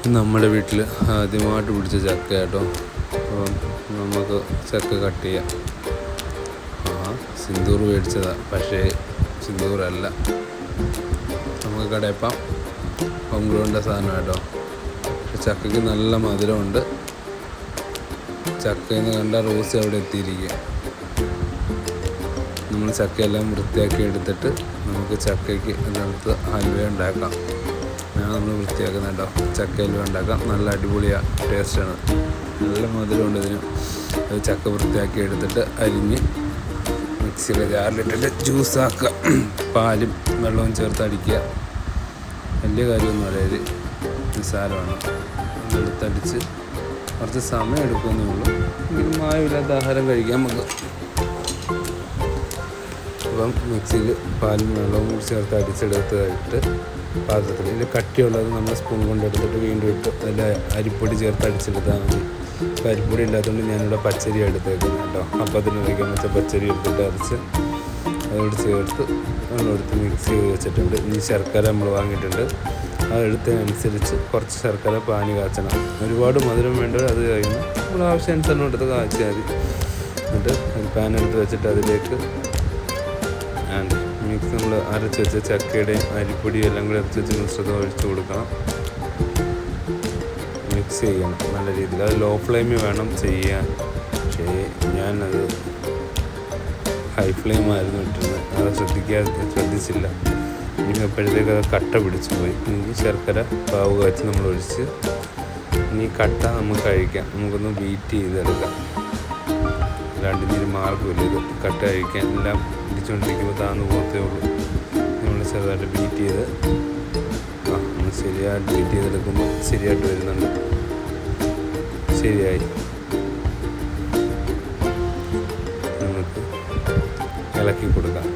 നമ്മുടെ വീട്ടിൽ ആദ്യമായിട്ട് പിടിച്ച ചക്ക കേട്ടോ. അപ്പം നമുക്ക് ചക്ക കട്ട് ചെയ്യാം. സിന്ദൂർ മേടിച്ചതാണ്, പക്ഷേ സിന്ദൂറല്ല, നമുക്ക് കടയപ്പം ഹോം ഗ്രൗണ്ടിൻ്റെ സാധനം കേട്ടോ. ചക്കയ്ക്ക് നല്ല മധുരമുണ്ട്. ചക്കയിൽ നിന്ന് കണ്ട റോസ് അവിടെ എത്തിയിരിക്കുക. നമ്മൾ ചക്കയെല്ലാം വൃത്തിയാക്കി എടുത്തിട്ട് നമുക്ക് ചക്കയ്ക്ക് അതിനകത്ത് ഹൽവ ഉണ്ടാക്കാം. നമ്മൾ വൃത്തിയാക്കുന്ന കേട്ടോ. ചക്ക ഹൽവ ഉണ്ടാക്കാം, നല്ല അടിപൊളിയാണ്, ടേസ്റ്റാണ്, നല്ല മധുരമുണ്ട് ഇതിന്. അത് ചക്ക വൃത്തിയാക്കി എടുത്തിട്ട് അരിഞ്ഞ് മിക്സിയുടെ ജാറിലിട്ടിട്ട് ജ്യൂസാക്കുക. പാലും വെള്ളവും ചേർത്ത് അടിക്കുക. വലിയ കാര്യമൊന്നും അതായത് നിസ്സാരമാണ്. എടുത്തടിച്ച് കുറച്ച് സമയം എടുക്കുമെന്നേ ഉള്ളൂ. എങ്കിലും മായമില്ലാത്ത ആഹാരം കഴിക്കാം നമുക്ക്. അപ്പം മിക്സിയിൽ പാലും വെള്ളവും കൂടി ചേർത്ത് അടിച്ചെടുത്തിട്ട് പാത്രത്തിൽ ഇതിൽ കട്ടിയുള്ളത് നമ്മൾ സ്പൂൺ കൊണ്ടെടുത്തിട്ട് വീണ്ടും ഇട്ട് അതിൽ അരിപ്പൊടി ചേർത്ത് അടിച്ചെടുത്താൽ മതി. അപ്പോൾ അരിപ്പൊടി ഇല്ലാത്തതുകൊണ്ട് ഞാനിവിടെ പച്ചരി എടുത്തേക്കുന്നു കേട്ടോ. അപ്പത്തിന് വയ്ക്കാൻ വെച്ച പച്ചരി എടുത്തിട്ട് അരച്ച് അതോട് ചേർത്ത് നമ്മളെടുത്ത് മിക്സ് ചെയ്ത് വെച്ചിട്ടുണ്ട്. ഇനി ശർക്കര നമ്മൾ വാങ്ങിയിട്ടുണ്ട്. അതെടുത്തതിനനുസരിച്ച് കുറച്ച് ശർക്കര പാനി കാച്ചണം. ഒരുപാട് മധുരം വേണ്ടവർ അത് കഴിഞ്ഞ് നമ്മൾ ആവശ്യാനുസരണം എടുത്ത് കാച്ചിയാൽ മതി. എന്നിട്ട് ഒരു പാൻ എടുത്ത് വെച്ചിട്ട് അതിലേക്ക് മിക്സ് നമ്മൾ അരച്ച് വെച്ച ചക്കയുടെയും അരിപ്പൊടിയും എല്ലാം കൂടി അരച്ച് വെച്ച് മിശ്രിതം ഒഴിച്ച് കൊടുക്കണം. മിക്സ് ചെയ്യണം നല്ല രീതിയിൽ. അത് ലോ ഫ്ലെയിമിൽ വേണം ചെയ്യാൻ. പക്ഷേ ഞാനത് ഹൈ ഫ്ലെയിമായിരുന്നു ഇട്ടിരുന്നത്. അത് ശ്രദ്ധിച്ചില്ല. ഇനി എപ്പോഴത്തേക്ക് അത് കട്ട പിടിച്ചു പോയി. ഇനി ശർക്കര പാവ് കാച്ചി നമ്മൾ ഒഴിച്ച് ഇനി കട്ട നമുക്ക് കഴിക്കാം. നമുക്കൊന്ന് ബീറ്റ് ചെയ്തെടുക്കാം. അല്ലാണ്ട് ഇനി മാർഗമില്ല. ഇത് കട്ട കഴിക്കാൻ എല്ലാം ഇടിച്ചുകൊണ്ടിരിക്കുമ്പോൾ താന്ന് പോകത്തേ ഉള്ളൂ. നമ്മൾ ചെറുതായിട്ട് ബീറ്റ് ചെയ്ത് ഒന്ന് ശരിയായിട്ട് ബീറ്റ് ചെയ്തെടുക്കുമ്പോൾ ശരിയായിട്ട് വരുന്നുണ്ട്. ശരിയായി. നമുക്ക് ഇളക്കി കൊടുക്കാം.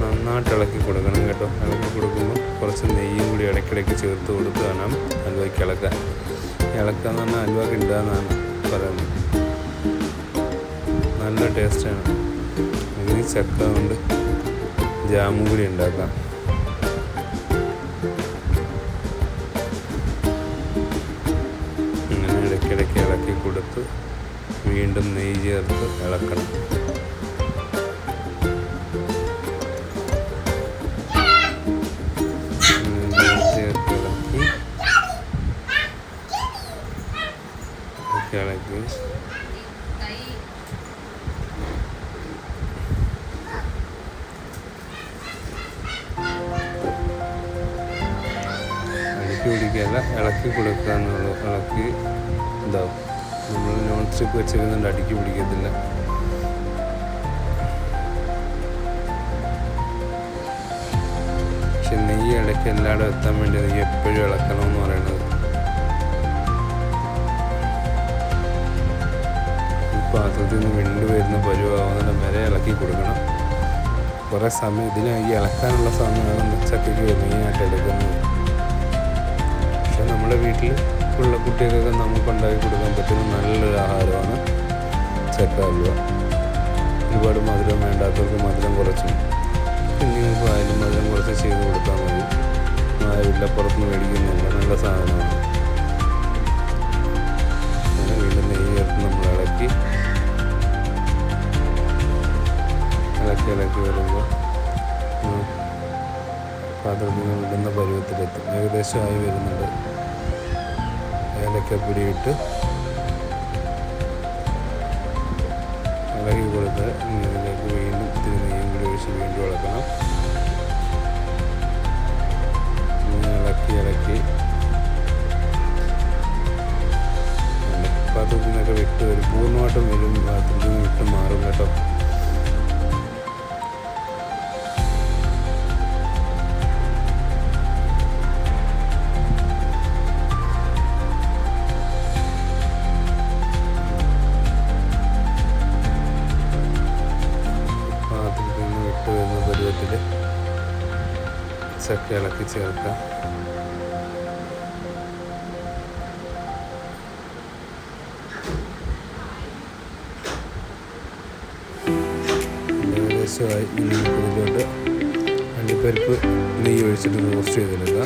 നന്നായിട്ട് ഇളക്കി കൊടുക്കണം കേട്ടോ. ഇളക്കി കൊടുക്കുമ്പോൾ കുറച്ച് നെയ്യും കൂടി ഇടയ്ക്കിടയ്ക്ക് ചേർത്ത് കൊടുത്ത് വേണം ഹൽവയ്ക്ക് ഇളക്കാൻ. ഇളക്കാന്ന് പറഞ്ഞാൽ ഹൽവയ്ക്ക് ഉണ്ടാകുന്നതാണ് പറയുന്നത്. നല്ല ടേസ്റ്റാണ്. ഇതിന് ചക്ക കൊണ്ട് ജാമും കൂടി ഉണ്ടാക്കാം. ഇങ്ങനെ ഇടയ്ക്കിടയ്ക്ക് ഇളക്കി കൊടുത്ത് വീണ്ടും നെയ്യ് ചേർത്ത് ഇളക്കണം. ഇളക്കി പിടിക്കുകയല്ല, ഇളക്കി കൊടുക്കുക എന്നുള്ളൂ. ഇളക്കി ഇതാവും. നമ്മൾ നോൺ സ്റ്റിക്ക് വെച്ചിരുന്നുണ്ട്, അടുക്കി പിടിക്കത്തില്ല. പക്ഷെ നെയ്യ് ഇടയ്ക്ക് എല്ലായിടും എത്താൻ വേണ്ടി നെയ്യ് എപ്പോഴും ഇളക്കണമെന്ന് പറയുന്നത്. ഈ പാത്രത്തിൽ നിന്ന് വിണ്ടു വരുന്ന പരുവാകുന്നതിന് വരെ ഇളക്കി കൊടുക്കണം. കുറേ സമയം ഇതിന് ഈ ഇളക്കാനുള്ള സമയമാണ് ചക്കയ്ക്ക് മെയിനായിട്ട് എടുക്കുന്നത്. നമ്മുടെ വീട്ടിൽ ഉള്ള കുട്ടികൾക്കൊക്കെ നമുക്ക് ഉണ്ടാക്കി കൊടുക്കാൻ പറ്റുന്ന നല്ലൊരു ആഹാരമാണ് ചക്ക ഹൽവ. ഒരുപാട് മധുരം വേണ്ടാത്തവർക്ക് മധുരം കുറച്ചും കുഞ്ഞുങ്ങൾക്ക് ആയാലും മധുരം കുറച്ച് ചെയ്ത് കൊടുത്താൽ മതി. ആരുമില്ല, പുറത്തുനിന്ന് മേടിക്കുന്നില്ല, നല്ല സാധനമാണ്. അങ്ങനെ വീണ്ടും നെയ്യ് ചേർത്ത് നമ്മൾ ഇളക്കി വരുമ്പോൾ പാത്രത്തിൽ നിന്ന് വിടുന്ന പരുവത്തിലെത്തും. ഏകദേശമായി വരുന്നുണ്ട്. ഏലക്കപ്പൊടി ഇട്ട് ഇളക്കി കൊടുത്ത് ഇതിലേക്ക് വീണ്ടും ഇത്തിരി നെയ്യും കൂടി ഒഴിച്ച് വീണ്ടും ഇളക്കണം. ഇളക്കി പാത്രത്തിൽ നിന്നൊക്കെ വിട്ട് വരും. പൂർണ്ണമായിട്ടും വരും. പാത്രത്തിൽ നിന്ന് വിട്ട് മാറും കേട്ടോ. ചക്ക ഇളക്കി ചേർക്കാം. ഏകദേശമായി. ഇതിലോട്ട് അണ്ടിപ്പരിപ്പ് നെയ്യ് ഒഴിച്ചിട്ട് റോസ്റ്റ് ചെയ്തെടുക്കുക.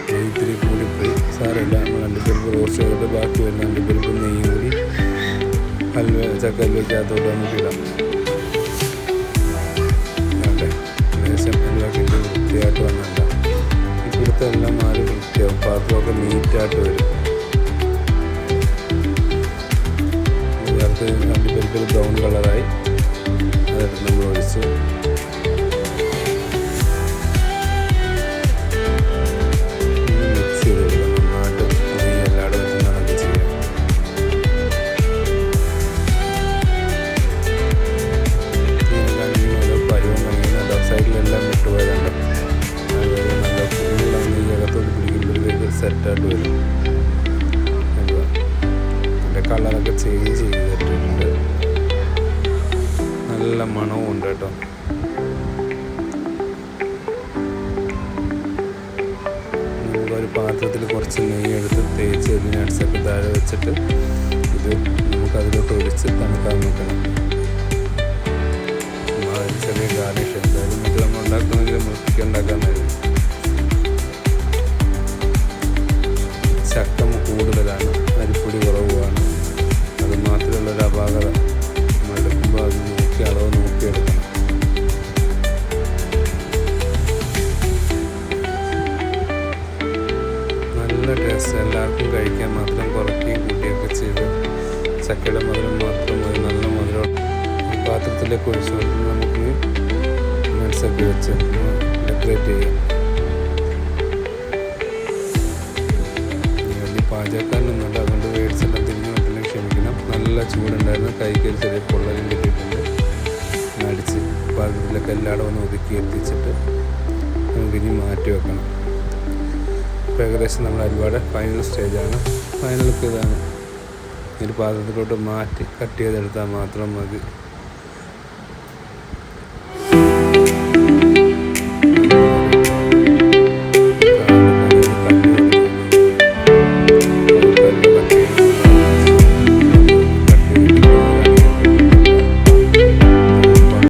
നെയ്യ് ഇത്തിരി കൂടിപ്പോയി സാരമില്ല, നമ്മൾ അണ്ടിപ്പരിപ്പ് റോസ്റ്റ് ചെയ്തിട്ട് ബാക്കി വരുന്ന അണ്ടിപ്പരിപ്പ് നെയ്യും കൂടി ചക്ക ഹൽവയ്ക്കകത്തോട്ട് നമുക്ക് ഇടാം. അതെ, ലേശം എല്ലാവർക്കും ഇത് വൃത്തിയായിട്ട് വന്നില്ല. ഇപ്പോഴത്തെ എല്ലാം മാറി വൃത്തിയാവും, പാത്രമൊക്കെ നീറ്റായിട്ട് വരും. ചേർത്ത് അണ്ടിപ്പരിപ്പിൽ ബ്രൗൺ കളറായി അതെടുത്ത് നമ്മൾ ഒഴിച്ച് മിക്സ് ചെയ്ത് കൊടുക്കുക. നന്നായിട്ട് നെയ്യ് എല്ലായിടും വെച്ച് ചെയ്യാം. ഇങ്ങനെ ഓരോ പരുവം കഴിയുന്ന സൈഡിലെല്ലാം വിട്ടുപോയതുണ്ട്. അതുപോലെ നല്ല ഫുള്ള നെയ്യകത്തോട് പിടിക്കുമ്പോഴത്തേക്ക് സെറ്റായിട്ട് വരും. അതിൻ്റെ കളറൊക്കെ ചേഞ്ച് ചെയ്തിട്ടുണ്ട്, നല്ല മണവും ഉണ്ട് കേട്ടോ. നമുക്കൊരു പാത്രത്തിൽ കുറച്ച് നെയ്യ് എടുത്ത് തേച്ച് നട്ട്സൊക്കെ താഴെ വെച്ചിട്ട് ഇത് നമുക്കതിലോട്ട് ഒഴിച്ച് തണുക്കാൻ നോക്കണം. ചെറിയ ഗാർണിഷ് എന്തായാലും ഇത് നമ്മൾ ഉണ്ടാക്കണമെങ്കിൽ വൃത്തിക്ക് ഉണ്ടാക്കാമെന്നായിരുന്നു. ശക്തം കൂടുതലാണ്, അരിപ്പൊടി കുറവാണ്, അത് മാത്രമുള്ളൊരു അപാകത. നമ്മളെടുക്കുമ്പോൾ അത് നോക്കി അളവ് നോക്കിയെടുക്കണം. നല്ല ടേസ്റ്റ്, എല്ലാവർക്കും കഴിക്കാൻ മാത്രം കുറയ്ക്കുകയും കൂട്ടുകയൊക്കെ ചെയ്ത് ചക്കയുടെ മധുരം മാത്രം മതി, നല്ല മധുരം. പാത്രത്തിലേക്ക് ഒഴിച്ച് കൊടുത്ത് നമുക്ക് നട്ട്സൊക്കെ വെച്ച് ഡെക്കറേറ്റ് ചെയ്യാം. വലിയ പാചകക്കാരനൊന്നുമില്ല, അതുകൊണ്ട് വേഡ്സെല്ലാം തിരിഞ്ഞു പറ്റില്ല, ക്ഷമിക്കണം. നല്ല ചൂടുണ്ടായിരുന്നു, കൈക്ക് ഒരു ചെറിയ പൊള്ളലും കിട്ടിയിട്ടുണ്ട്. അടിച്ച് പാത്രത്തിലൊക്കെ എല്ലായിടും ഒന്ന് ഒതുക്കി എത്തിച്ചിട്ട് നമുക്കിനി മാറ്റി വെക്കണം. ഇപ്പോൾ ഏകദേശം നമ്മൾ അരിവാടെ ഫൈനൽ സ്റ്റേജാണ്. ഫൈനലൊക്കെ ഇതാണ്. ഒരു പാത്രത്തിലോട്ട് മാറ്റി കട്ട് ചെയ്തെടുത്താൽ മാത്രം മതി.